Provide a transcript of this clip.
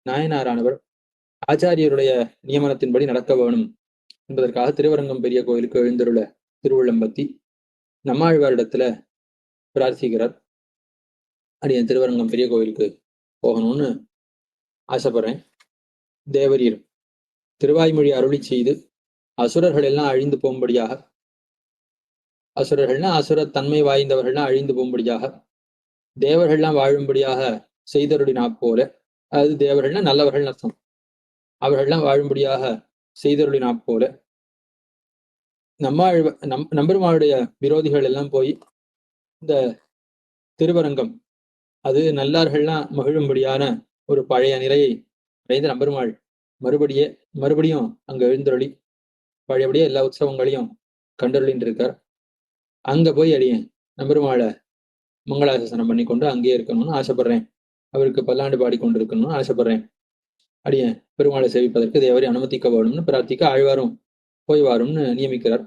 நாயனாரானவர் ஆச்சாரியருடைய நியமனத்தின்படி நடக்க வேணும் என்பதற்காக திருவரங்கம் பெரிய கோயிலுக்கு எழுந்தருள திருவுள்ளம்பத்தி நம்மாழ்வாரிடத்துல பிரார்த்திக்கிறார். அடியன் திருவரங்கம் பெரிய கோயிலுக்கு போகணும்னு ஆசைப்படுறேன். தேவரீர் திருவாய்மொழி அருளி செய்து அசுரர்கள் எல்லாம் அழிந்து போகும்படியாக, அசுரர்கள்னா அசுரத்தன்மை வாய்ந்தவர்கள்லாம் அழிந்து போகும்படியாக, தேவர்கள்லாம் வாழும்படியாக செய்தருளினா போல, அதாவது தேவர்கள்னா நல்லவர்கள் அர்த்தம், அவர்கள்லாம் வாழும்படியாக செய்தருளினா போல நம்பெருமாளுடைய விரோதிகள் எல்லாம் போய் இந்த திருவரங்கம் அது நல்லார்கள்லாம் மகிழும்படியான ஒரு பழைய நிலையை அடைந்து நம்பெருமாள் மறுபடியும் அங்க எழுந்தருளி பழையபடியே எல்லா உற்சவங்களையும் கண்டருளின்னு இருக்கார். அங்க போய் அடியேன் நம்பெருமாளை மங்களாசாசனம் பண்ணி கொண்டு அங்கேயே இருக்கணும்னு ஆசைப்படுறேன். அவருக்கு பல்லாண்டு பாடி கொண்டு இருக்கணும்னு ஆசைப்படுறேன். அடியேன் பெருமாளை சேவிப்பதற்கு தேவரை அனுமதிக்க வேணும்னு பிரார்த்திக்க ஆழ்வாரும் போய் வாரும்னு நியமிக்கிறார்.